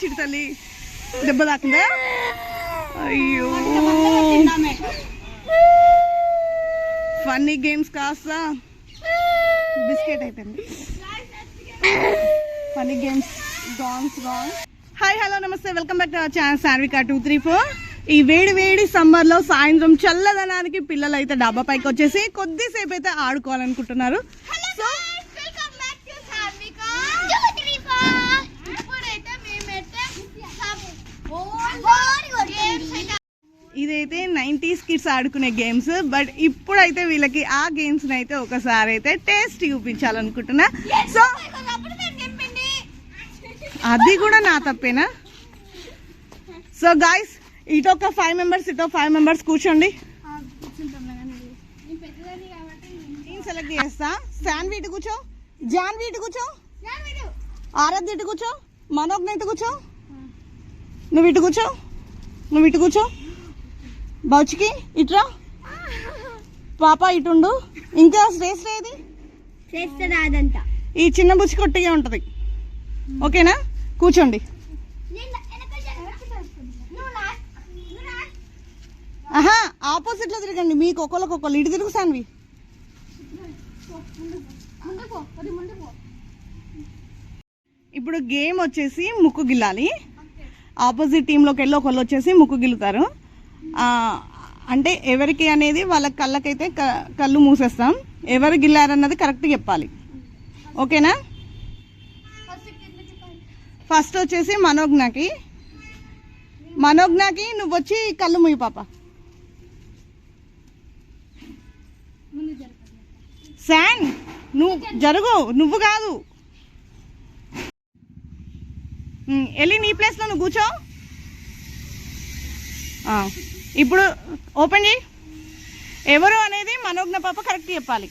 చిటి తల్లి దెబ్బ తాకిందా? అయ్యో ఫన్నీ గేమ్స్ కాస్త బిస్కెట్ అయిపోయింది. ఫన్నీ గేమ్స్ గాన్స్. హాయ్ హలో నమస్తే, welcome back to our channel Sanvika 234. ఈ వేడి వేడి సమ్మర్లో సాయంత్రం చల్లదనానికి పిల్లలు అయితే డాబా పైకి వచ్చేసి కొద్దిసేపు అయితే ఆడుకోవాలనుకుంటున్నారు. సో ఇదైతే 90s కిడ్స్ ఆడుకునే గేమ్స్. బట్ ఇప్పుడైతే వీళ్ళకి ఆ గేమ్స్ అయితే ఒకసారి అయితే టేస్ట్ చూపించాలనుకుంటున్నా. సో అది కూడా నా తప్పేనా? సో గాయస్, ఇటు ఒక 5 మెంబర్స్ ఇటు 5 మెంబర్స్ కూర్చోండి. నేను సెలెక్ట్ చేస్తా. శాన్వి ఇటు కూర్చో, జాన్వి ఇటు కూర్చో, ఆరాధ్య ఇటు కూర్చో, మనోజ్ఞ ఇటు కూర్చో, నువ్వు ఇటు కూర్చో, నువ్వు ఇటు కూర్చో, బౌచికి ఇట్రా, పాప ఇటుండు. ఇంకా శ్రేష్ఠ ఏది? ఈ చిన్న బుచ్చి కొట్టిగా ఉంటది. ఓకేనా? కూర్చోండి. ఆహా, ఆపోజిట్ లో తిరగండి. మీకు ఒకళ్ళకొకళ్ళు ఇటు తిరుగు సాన్వి. ఇప్పుడు గేమ్ వచ్చేసి ముక్కు గిల్లాలి. ఆపోజిట్ టీంలోకి వెళ్ళి ఒకళ్ళు వచ్చేసి ముక్కు గిల్లుతారు. అంటే ఎవరికి అనేది వాళ్ళ కళ్ళకైతే కళ్ళు మూసేస్తాం. ఎవరు గిల్లారన్నది కరెక్ట్ చెప్పాలి. ఓకేనా? ఫస్ట్ వచ్చేసి మనోజ్ఞకి నువ్వు వచ్చి కళ్ళు మూయి పాప. శాన్ నువ్వు జరుగు, నువ్వు కాదు. వెళ్ళి నీ ప్లేస్లో నువ్వు కూర్చో. ఇప్పుడు ఓపెన్ చేయి. ఎవరు అనేది మనోజ్ఞ పాప కరెక్ట్ చెప్పాలి.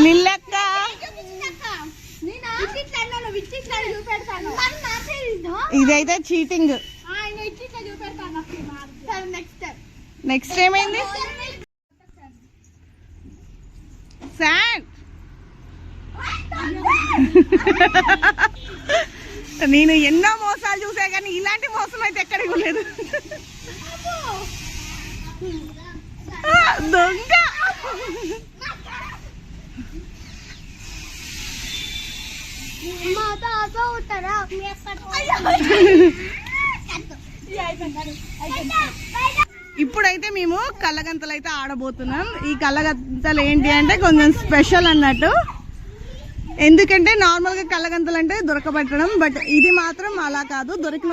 లిల్లక్క ఇదైతే చీటింగ్. నెక్స్ట్ ఏమైంది? శాన్ నేను ఎన్నో మోసాలు చూసా కానీ ఇలాంటి మోసం అయితే ఎక్కడికి లేదు. దొంగ ఇప్పుడైతే మేము కళ్ళగంతలు అయితే ఆడబోతున్నాం. ఈ కళ్ళగంతలు ఏంటి అంటే కొంచెం స్పెషల్ అన్నట్టు. ఎందుకంటే నార్మల్గా కళ్ళగంతలు అంటే దొరకబెట్టడం, బట్ ఇది మాత్రం అలా కాదు. దొరికిన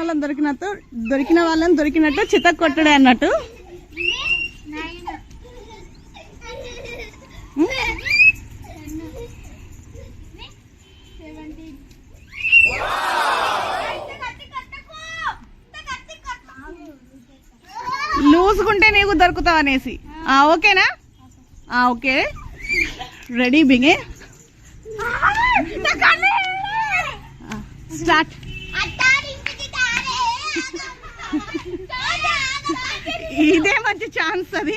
వాళ్ళని దొరికినట్టు చితక్ కొట్టడే అన్నట్టు. లూసుకుంటే నీకు దొరుకుతావు అనేసి. ఓకేనా? ఓకే, రెడీ, బిగే, స్టార్ట్. ఇదే మంచి ఛాన్స్ అది.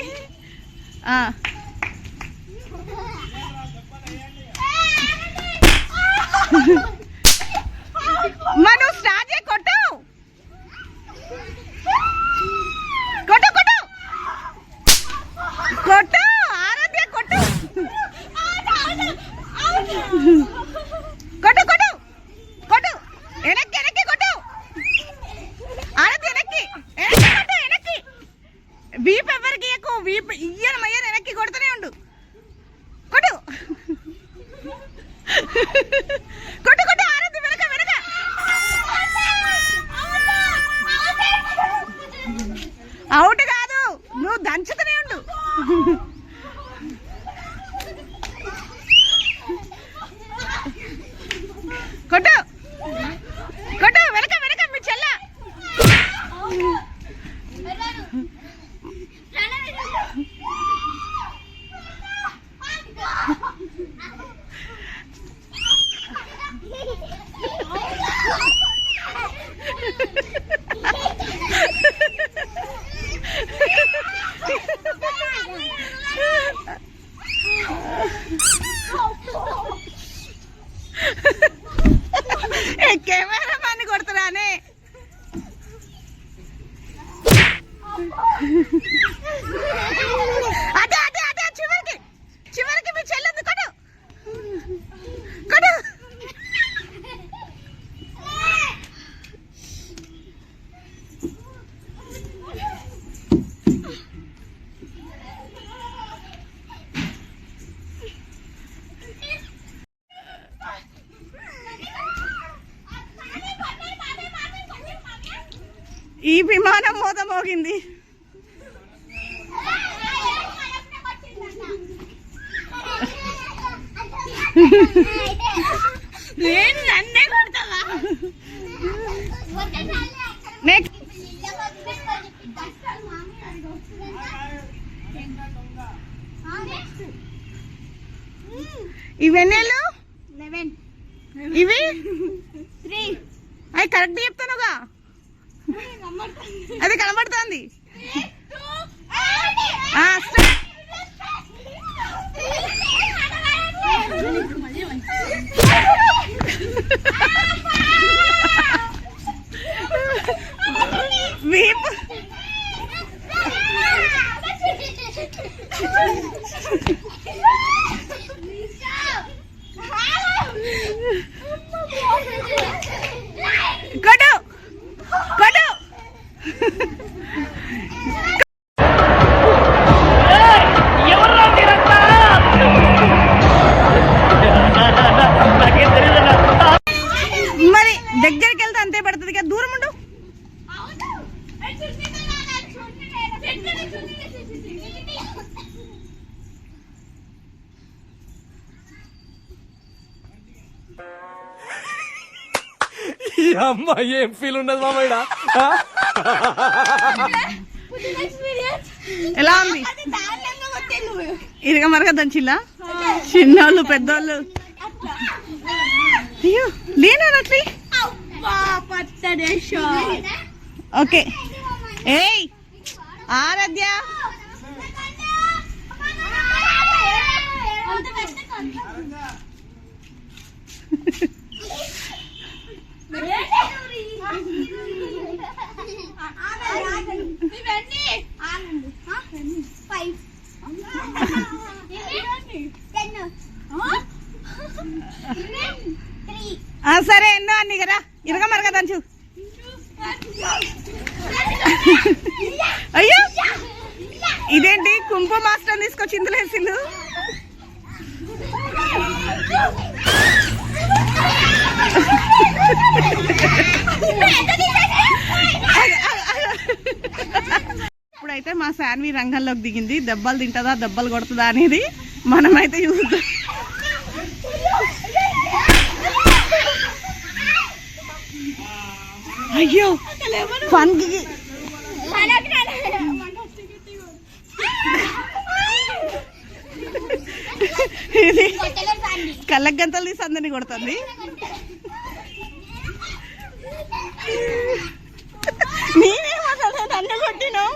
మనం స్టార్ట్ చేయి. కొట్టు కొట్టు కొట్టు కొట్టు, ఆరాధ్య కొట్టు, కొట్టు కొట్టు కొట్టు, వెనక్కి వెనక్కి కొట్టు, ఆరాధ్య వెనక్కి వెనక్కి కొట్టు, వెనక్కి. వీపు ఎవరికి ఎక్కువ, వీపు ఇయ్యనమయ్యని వెనక్కి కొడుతూనే ఉండు. కొట్టు కొట్టు కొట్టు, ఆరాధ్య వెనక వెనక. అవుట్ కాదు, నువ్వు దంచుతూనే ఉండు. కొట్టు కొట్టు, వెనక వెనక, మీ చెల్ల. అదే అదే అదే చివరికి చివరికి మీ చెల్లెంది కొడు కొడు. ఈ విమానం మోత మోగింది. నన్నే కొడతావా? ఇవెన్నెళ్ళు ఇవి 3 అవి కరెక్ట్ చెప్తానుగా. అది కనబడుతుంది. కొడు కొడు. మరి దగ్గరికి వెళ్తే అంతే పడుతుంది కదా, దూరం ఉండు. అమ్మా ఏం ఫీల్ ఉన్నది మామయ్య? ఎలా ఉంది? ఇరగ మరగ దంచిల్లా చిన్నోళ్ళు పెద్దోళ్ళు. అయ్యో లేనా అట్లీ. ఓకే ఏయ్ ఆరాధ్య సరే ఎన్నో అన్ని కదా ఇరగ మరగ దంచు. అయ్యో ఇదేంటి కుంభ మాస్టర్ తీసుకొచ్చి ఇందులో వేసిండు. ఇప్పుడైతే మా శాన్వి రంగంలోకి దిగింది. దెబ్బలు తింటుందా దెబ్బలు కొడుతుందా అనేది మనమైతే చూద్దాం. అయ్యో ఫన్కి ఇది కళ్ళకి గంతలు తీసి అందరినీ కొడుతుంది. నేనేమన్నా నన్ను కొట్టినావు.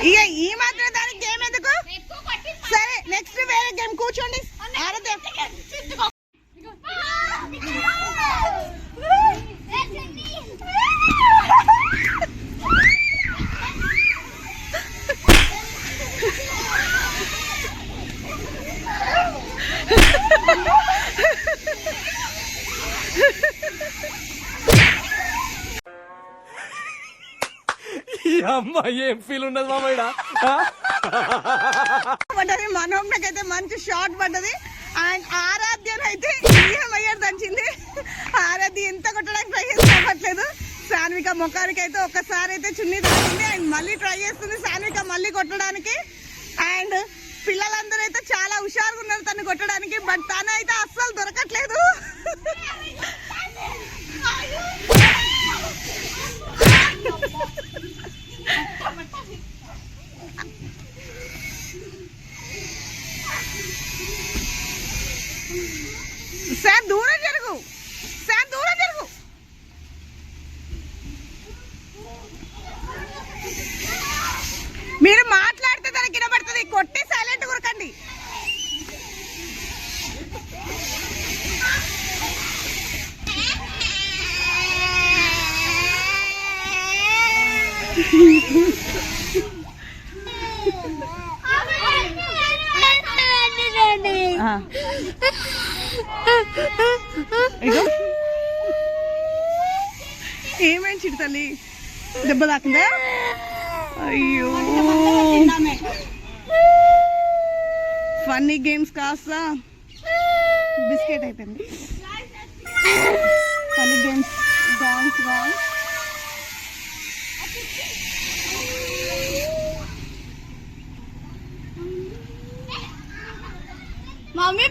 ఇక ఈ మాత్రం దానికి గేమ్ ఎందుకు? సరే నెక్స్ట్ వేరే గేమ్ కూర్చోండి. అమ్మా ఏం ఫీల్ ఉన్నది మామయ్య? పడ్డది మనోజ్ఞకైతే మంచి షాట్ పడ్డది. అండ్ ఆరాధ్యనైతే అయ్యారు దంచింది. ఆరాధ్య ఎంత కొట్టడానికి ట్రై చేసి అవ్వట్లేదు. సాన్విక మొఖానికి అయితే ఒక్కసారి అయితే చున్నీ తాగింది. అండ్ మళ్ళీ ట్రై చేస్తుంది సాన్విక మళ్ళీ కొట్టడానికి. అండ్ పిల్లలందరూ అయితే చాలా హుషారుగా ఉన్నారు తను కొట్టడానికి. బట్ తను అయితే అస్సలు దొరకట్లేదు. సార్ దూరం జరుగు, సార్ దూరం జరుగు. మీరు మాట్లాడితే దానికి వినబడుతుంది. కొట్టి సైలెంట్ కొరకండి. ఆ. ఇగో ఏమైంది చిట్టి తల్లి, దెబ్బ తాకిందా? అయ్యో ఫన్నీ గేమ్స్ కాస్త బిస్కెట్ అయిపోయింది. Funny games dance mummy